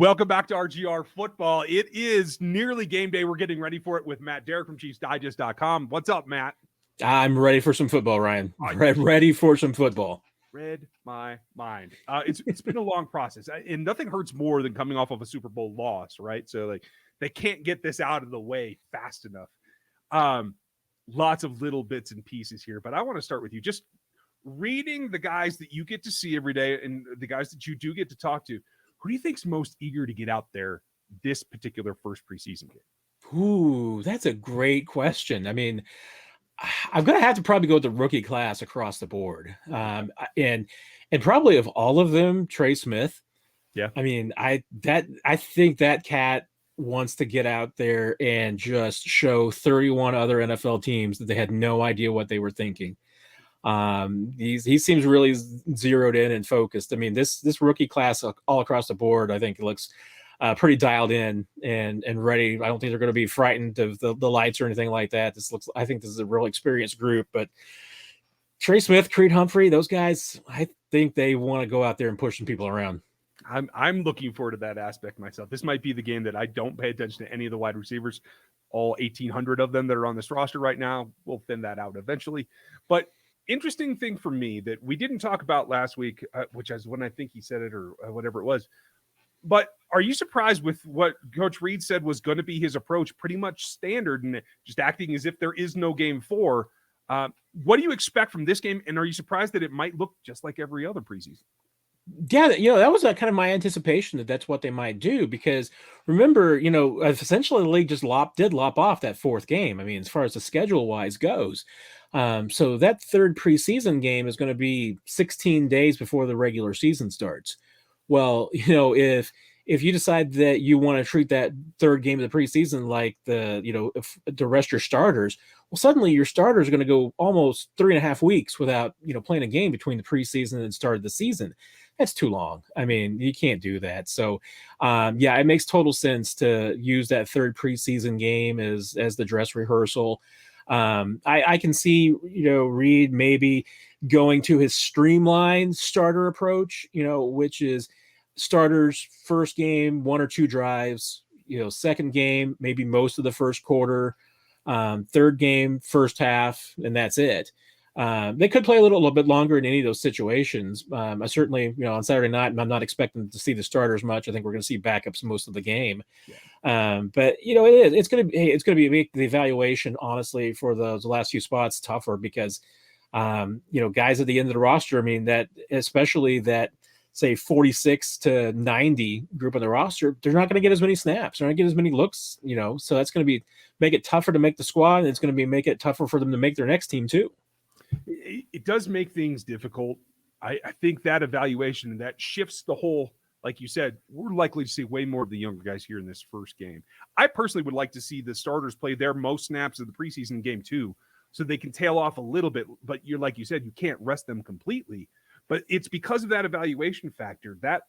Welcome back to RGR Football. It is nearly game day. We're getting ready for it with Matt Derrick from ChiefsDigest.com. What's up, Matt? I'm ready for some football, Ryan. Ready for some football. Read my mind. It's been a long process, and nothing hurts more than coming off of a Super Bowl loss, right? So like they can't get this out of the way fast enough. Lots of little bits and pieces here, but I want to start with you. Just reading the guys that you get to see every day and the guys that you do get to talk to. Who do you think's most eager to get out there this particular first preseason game? Ooh, that's a great question. I mean, I'm going to have to probably go with the rookie class across the board. And probably of all of them, Trey Smith. Yeah. I mean, I think that cat wants to get out there and just show 31 other NFL teams that they had no idea what they were thinking. He seems really zeroed in and focused. I mean, this rookie class all across the board, I think it looks pretty dialed in and ready. I don't think they're going to be frightened of the lights or anything like that. I think this is a real experienced group, but Trey Smith, Creed Humphrey, those guys, I think they want to go out there and push some people around. I'm looking forward to that aspect myself. This might be the game that I don't pay attention to any of the wide receivers, all 1,800 of them that are on this roster right now. We'll thin that out eventually, but interesting thing for me that we didn't talk about last week, which is when I think he said it or whatever it was. But are you surprised with what Coach Reed said was going to be his approach, pretty much standard and just acting as if there is no game 4? What do you expect from this game? And are you surprised that it might look just like every other preseason? Yeah, that was kind of my anticipation that that's what they might do, because remember, essentially the league just did lop off that fourth game. I mean, as far as the schedule wise goes. So that third preseason game is going to be 16 days before the regular season starts. Well, if you decide that you want to treat that third game of the preseason like to rest your starters, well, suddenly your starters are going to go almost 3.5 weeks without, playing a game between the preseason and start of the season. That's too long. I mean, you can't do that. So, it makes total sense to use that third preseason game as the dress rehearsal. I can see, Reed maybe going to his streamlined starter approach, which is starters first game, 1 or 2 drives, second game, maybe most of the first quarter, third game, first half, and that's it. They could play a little bit longer in any of those situations. I certainly, on Saturday night, I'm not expecting to see the starters much. I think we're going to see backups most of the game. Yeah. But it's going to make the evaluation, honestly, for the last few spots tougher because, guys at the end of the roster. I mean, that especially that say 46 to 90 group on the roster, they're not going to get as many snaps. They're not going to get as many looks. So that's going to make it tougher to make the squad, and it's going to make it tougher for them to make their next team too. It does make things difficult. I think that evaluation, that shifts the whole, like you said, we're likely to see way more of the younger guys here in this first game. I personally would like to see the starters play their most snaps of the preseason game too, so they can tail off a little bit. But like you said, you can't rest them completely. But it's because of that evaluation factor, that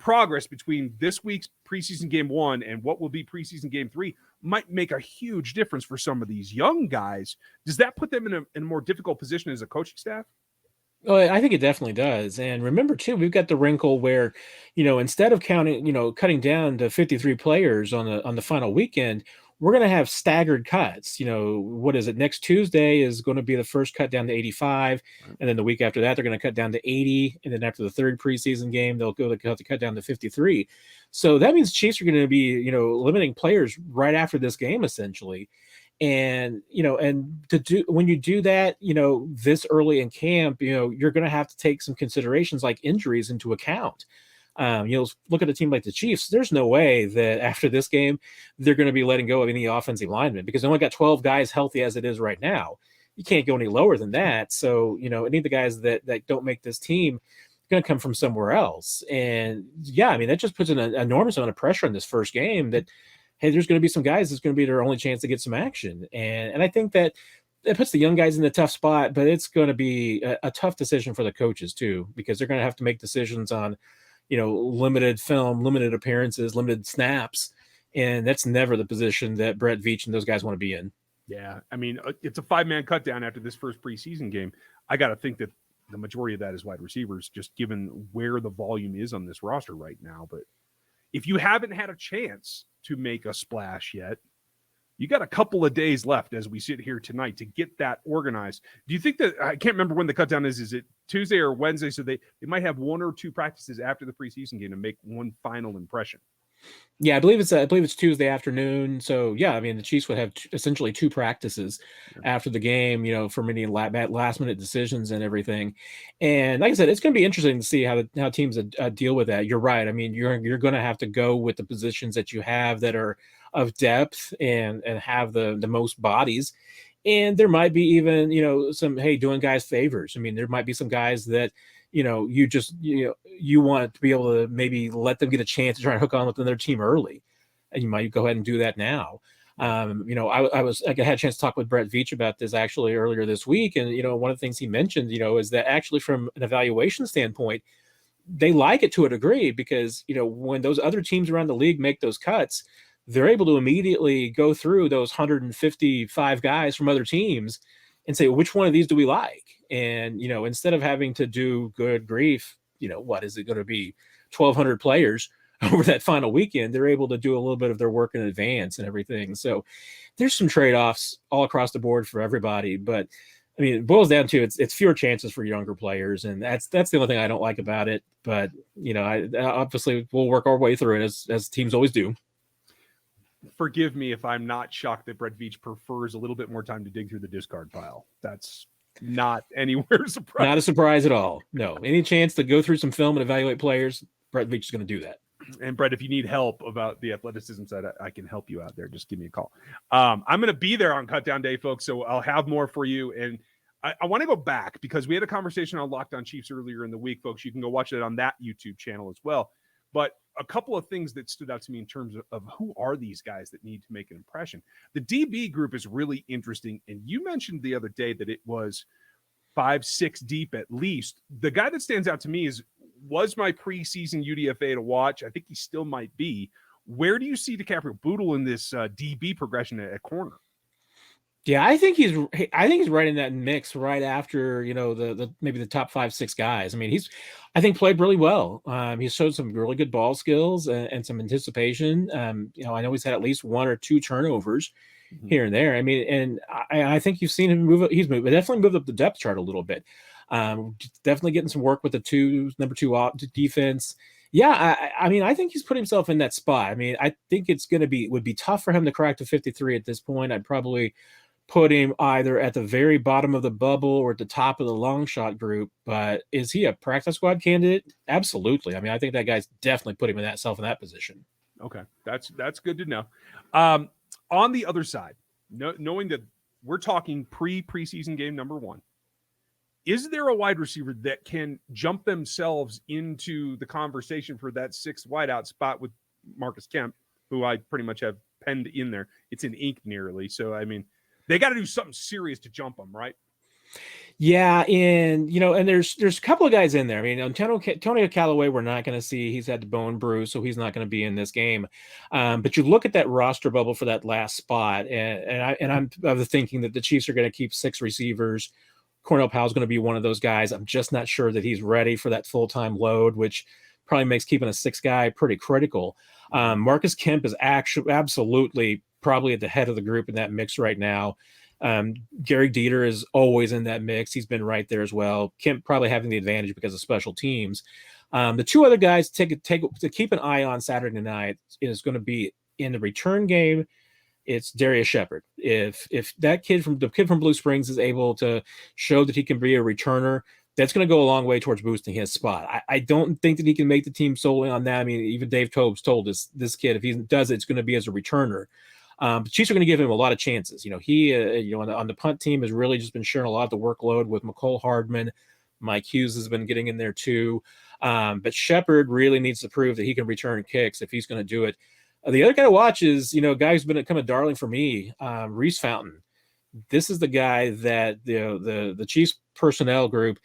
progress between this week's preseason game 1 and what will be preseason game 3 might make a huge difference for some of these young guys. Does that put them in a more difficult position as a coaching staff? Oh, I think it definitely does. And remember too, we've got the wrinkle where, instead of cutting down to 53 players on the final weekend, we're going to have staggered cuts. What is it? Next Tuesday is going to be the first cut down to 85. And then the week after that, they're going to cut down to 80. And then after the third preseason game, they'll go to cut down to 53. So that means Chiefs are going to be, limiting players right after this game, essentially. And, when you do that, this early in camp, you're going to have to take some considerations like injuries into account. Look at a team like the Chiefs. There's no way that after this game, they're going to be letting go of any offensive linemen because they only got 12 guys healthy as it is right now. You can't go any lower than that. So, any of the guys that don't make this team are going to come from somewhere else. And that just puts an enormous amount of pressure on this first game that, hey, there's going to be some guys that's going to be their only chance to get some action. And I think that it puts the young guys in a tough spot, but it's going to be a tough decision for the coaches too, because they're going to have to make decisions on, limited film, limited appearances, limited snaps. And that's never the position that Brett Veach and those guys want to be in. Yeah. I mean, it's a 5-man cut down after this first preseason game. I got to think that the majority of that is wide receivers, just given where the volume is on this roster right now. But if you haven't had a chance to make a splash yet, you got a couple of days left as we sit here tonight to get that organized. Do you think that, I can't remember when the cut down is it Tuesday or Wednesday? So they might have 1 or 2 practices after the preseason game to make one final impression. Yeah, I believe it's Tuesday afternoon. So yeah, I mean the Chiefs would have essentially 2 practices after the game, for many last minute decisions and everything. And like I said, it's going to be interesting to see how teams deal with that. You're right. I mean, you're going to have to go with the positions that you have that are of depth and have the most bodies. And there might be even, some, hey, doing guys favors. I mean, there might be some guys that, you want to be able to maybe let them get a chance to try and hook on with another team early. And you might go ahead and do that now. I had a chance to talk with Brett Veach about this actually earlier this week. And, one of the things he mentioned, is that actually from an evaluation standpoint, they like it to a degree because, when those other teams around the league make those cuts, they're able to immediately go through those 155 guys from other teams and say, which one of these do we like? And, instead of having to do good grief, what is it going to be? 1,200 players over that final weekend, they're able to do a little bit of their work in advance and everything. So there's some trade-offs all across the board for everybody. But I mean, it boils down to it's fewer chances for younger players. And that's the only thing I don't like about it. But, I obviously we'll work our way through it as teams always do. Forgive me if I'm not shocked that Brett Veach prefers a little bit more time to dig through the discard pile. That's not anywhere surprising. Not a surprise at all. No, any chance to go through some film and evaluate players, Brett Veach is going to do that. And Brett, if you need help about the athleticism side, I can help you out there. Just give me a call. I'm going to be there on Cut Down Day, folks, so I'll have more for you. And I want to go back because we had a conversation on Locked On Chiefs earlier in the week, folks. You can go watch it on that YouTube channel as well. But a couple of things that stood out to me in terms of who are these guys that need to make an impression. The DB group is really interesting. And you mentioned the other day that it was 5-6 deep at least. The guy that stands out to me was my preseason UDFA to watch. I think he still might be. Where do you see DiCaprio Bootle in this DB progression at corner? Yeah, I think he's right in that mix right after, the maybe the top 5-6 guys. I mean, I think played really well. He showed some really good ball skills and some anticipation. I know he's had at least 1 or 2 turnovers here and there. I mean, and I think you've seen him move. He's definitely moved up the depth chart a little bit. Definitely getting some work with the number 2 defense. Yeah, I mean, I think he's put himself in that spot. I mean, I think would be tough for him to crack to 53 at this point. I'd probably put him either at the very bottom of the bubble or at the top of the long shot group. But is he a practice squad candidate? Absolutely. I mean, I think that guy's definitely put him in that position. Okay, that's good to know. On the other side, knowing that we're talking preseason game number 1, is there a wide receiver that can jump themselves into the conversation for that 6th wideout spot with Marcus Kemp, who I pretty much have penned in there? It's in ink nearly. So, I mean, they got to do something serious to jump them, right? Yeah, and and there's a couple of guys in there. I mean, Antonio Callaway, we're not going to see. He's had the bone bruise, so he's not going to be in this game. But you look at that roster bubble for that last spot, and I'm of the thinking that the Chiefs are going to keep 6 receivers. Cornell Powell's going to be one of those guys. I'm just not sure that he's ready for that full-time load, which probably makes keeping a 6th guy pretty critical. Marcus Kemp is absolutely probably at the head of the group in that mix right now. Gary Dieter is always in that mix. He's been right there as well. Kemp probably having the advantage because of special teams. The 2 other guys to keep an eye on Saturday night is going to be in the return game. It's Darius Shepard. If that kid from Blue Springs is able to show that he can be a returner, that's going to go a long way towards boosting his spot. I don't think that he can make the team solely on that. I mean, even Dave Tobes told us this kid, if he does it, it's going to be as a returner. But Chiefs are going to give him a lot of chances. He on the punt team has really just been sharing a lot of the workload with McCole Hardman. Mike Hughes has been getting in there too. But Shepard really needs to prove that he can return kicks if he's going to do it. The other guy to watch is, a guy who's become a darling for me, Reese Fountain. This is the guy that the Chiefs personnel group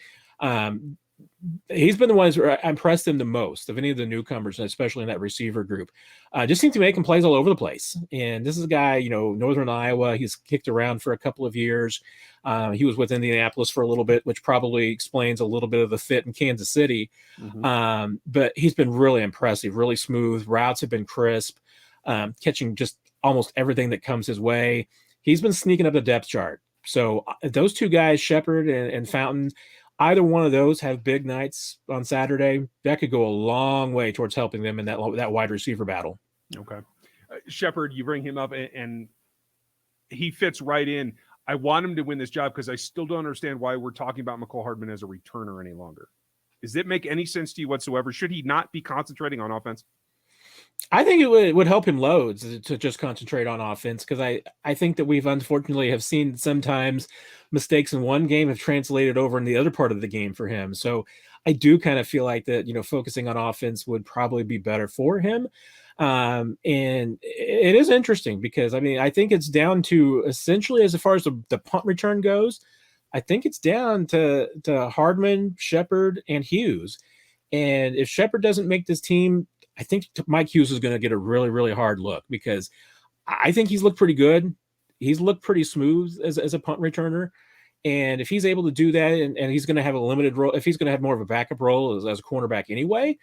he's been the ones who impressed him the most of any of the newcomers, especially in that receiver group. Just seems to make him plays all over the place. And this is a guy, Northern Iowa. He's kicked around for a couple of years. He was with Indianapolis for a little bit, which probably explains a little bit of the fit in Kansas City. But he's been really impressive, really smooth. Routes have been crisp, catching just almost everything that comes his way. He's been sneaking up the depth chart. So those two guys, Shepard and Fountain, either one of those have big nights on Saturday, that could go a long way towards helping them in that wide receiver battle. Okay. Shepard, you bring him up and he fits right in. I want him to win this job because I still don't understand why we're talking about McCole Hardman as a returner any longer. Does it make any sense to you whatsoever? Should he not be concentrating on offense? I think it would help him loads to just concentrate on offense, because I think that we've unfortunately have seen sometimes mistakes in one game have translated over in the other part of the game for him. So I do kind of feel like that, focusing on offense would probably be better for him. And it is interesting because, I think it's down to essentially, as far as the punt return goes, I think it's down to Hardman, Shepard, and Hughes. And if Shepard doesn't make this team, I think Mike Hughes is going to get a really, really hard look, because I think he's looked pretty good. He's looked pretty smooth as a punt returner. And if he's able to do that, and he's going to have a limited role, if he's going to have more of a backup role as a cornerback anyway,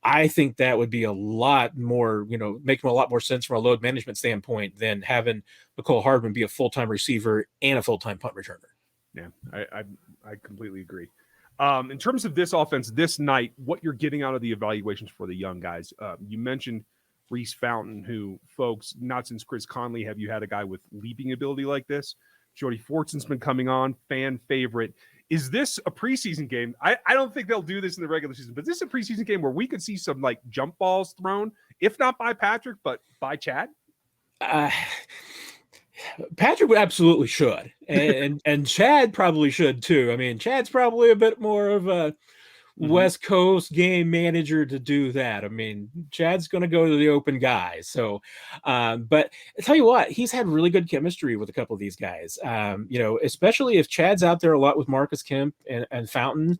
I think that would be a lot more, make him a lot more sense from a load management standpoint than having McCole Hardman be a full-time receiver and a full-time punt returner. Yeah, I completely agree. In terms of this offense this night, what you're getting out of the evaluations for the young guys, you mentioned Reese Fountain, who, folks, not since Chris Conley have you had a guy with leaping ability like this. Jody Fortson's been coming on, fan favorite. Is this a preseason game? I don't think they'll do this in the regular season, but this is a preseason game where we could see some jump balls thrown, if not by Patrick, but by Chad? Patrick absolutely should, and Chad probably should too. Chad's probably a bit more of a West Coast game manager to do that. Chad's going to go to the open guys. So, but I tell you what, he's had really good chemistry with a couple of these guys. Especially if Chad's out there a lot with Marcus Kemp and Fountain.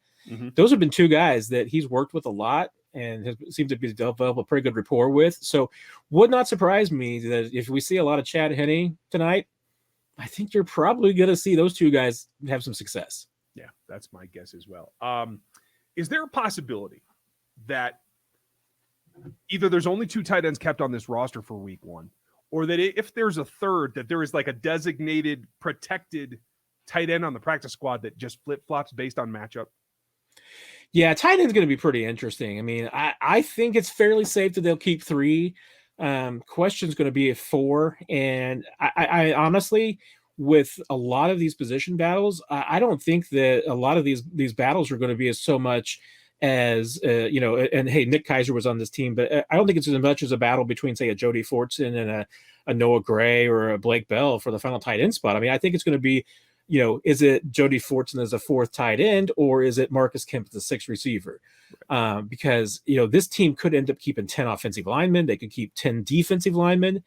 Those have been two guys that he's worked with a lot and has seemed to be develop a pretty good rapport with. So would not surprise me that if we see a lot of Chad Henne tonight, I think you're probably going to see those two guys have some success. Yeah, that's my guess as well. Is there a possibility that either there's only two tight ends kept on this roster for week one, or that if there's a third, that there is a designated protected tight end on the practice squad that just flip-flops based on matchup? Yeah, tight end's going to be pretty interesting. I think it's fairly safe that they'll keep three. Question's going to be at four. And I honestly, with a lot of these position battles, I don't think that a lot of these battles are going to be as so much as, and hey, Nick Kaiser was on this team, but I don't think it's as much as a battle between, say, a Jody Fortson and a Noah Gray or a Blake Bell for the final tight end spot. I think it's going to be, is it Jody Fortson as a fourth tight end, or is it Marcus Kemp as a sixth receiver? Because, this team could end up keeping 10 offensive linemen. They could keep 10 defensive linemen,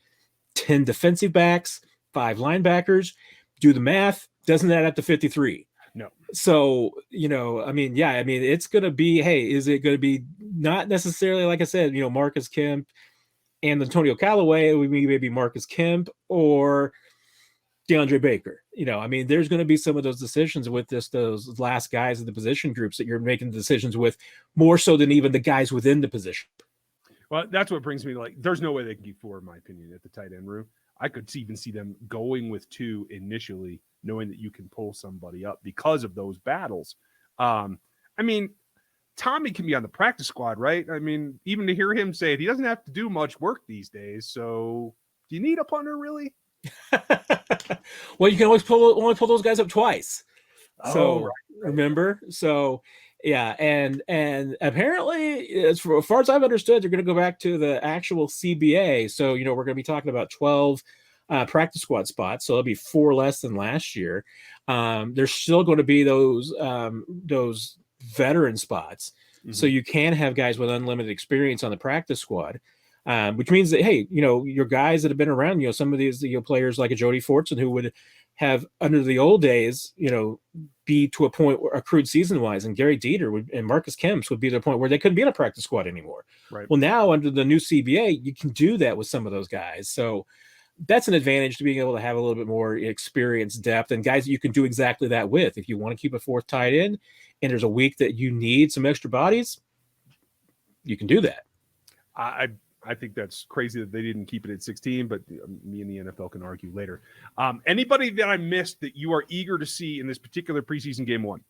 10 defensive backs, 5 linebackers. Do the math. Doesn't that up to 53? No. So, it's going to be, hey, is it going to be not necessarily, like I said, Marcus Kemp and Antonio Callaway? We maybe Marcus Kemp or DeAndre Baker. There's going to be some of those decisions with those last guys in the position groups that you're making decisions with, more so than even the guys within the position. Well, that's what brings me there's no way they can keep 4, in my opinion, at the tight end room. I could even see them going with 2 initially, knowing that you can pull somebody up because of those battles. Tommy can be on the practice squad, right? Even to hear him say it, he doesn't have to do much work these days. So do you need a punter, really? Well, you can only pull those guys up twice. So right. Remember? So yeah, and apparently, as far as I've understood, they're going to go back to the actual CBA. So we're going to be talking about 12 practice squad spots. So it'll be 4 less than last year. There's still going to be those veteran spots. So you can have guys with unlimited experience on the practice squad. Which means that, hey, your guys that have been around, some of these players like a Jody Fortson, who would have under the old days, be to a point where accrued season wise, and Gary Dieter and Marcus Kemps would be to a point where they couldn't be in a practice squad anymore. Right. Well, now under the new CBA, you can do that with some of those guys. So that's an advantage to being able to have a little bit more experience, depth, and guys that you can do exactly that with. If you want to keep a fourth tight end and there's a week that you need some extra bodies, you can do that. I think that's crazy that they didn't keep it at 16, but me and the NFL can argue later. Anybody that I missed that you are eager to see in this particular preseason game one?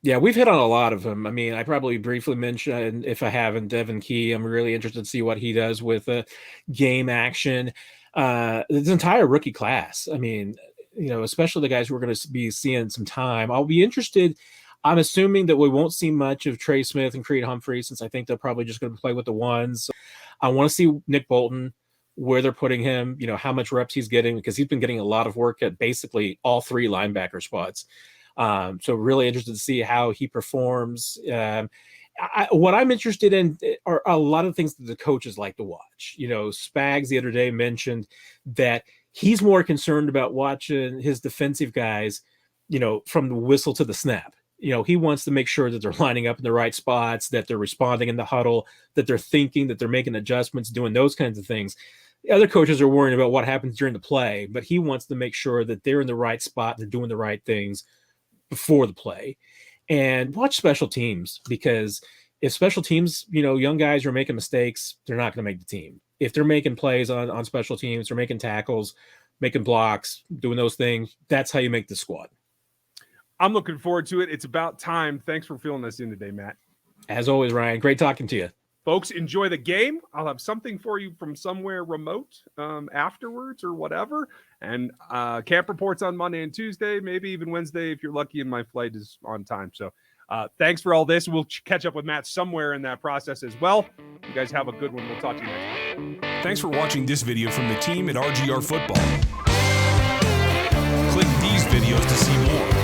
Yeah, we've hit on a lot of them. I mean, I probably briefly mentioned, if I haven't, Devin Key. I'm really interested to see what he does with game action. This entire rookie class. I mean, especially the guys who are going to be seeing some time. I'll be interested. I'm assuming that we won't see much of Trey Smith and Creed Humphrey, since I think they're probably just going to play with the ones. I want to see Nick Bolton, where they're putting him, how much reps he's getting, because he's been getting a lot of work at basically all three linebacker spots. So really interested to see how he performs. What I'm interested in are a lot of things that the coaches like to watch. Spags the other day mentioned that he's more concerned about watching his defensive guys, from the whistle to the snap. He wants to make sure that they're lining up in the right spots, that they're responding in the huddle, that they're thinking, that they're making adjustments, doing those kinds of things. The other coaches are worrying about what happens during the play, but he wants to make sure that they're in the right spot, they're doing the right things before the play. And watch special teams, because if special teams, young guys are making mistakes, they're not going to make the team. If they're making plays on special teams, they're making tackles, making blocks, doing those things, that's how you make the squad. I'm looking forward to it. It's about time. Thanks for filling us in today, Matt. As always, Ryan, great talking to you. Folks, enjoy the game. I'll have something for you from somewhere remote afterwards or whatever. And camp reports on Monday and Tuesday, maybe even Wednesday if you're lucky and my flight is on time. So thanks for all this. We'll catch up with Matt somewhere in that process as well. You guys have a good one. We'll talk to you next time. Thanks for watching this video from the team at RGR Football. Click these videos to see more.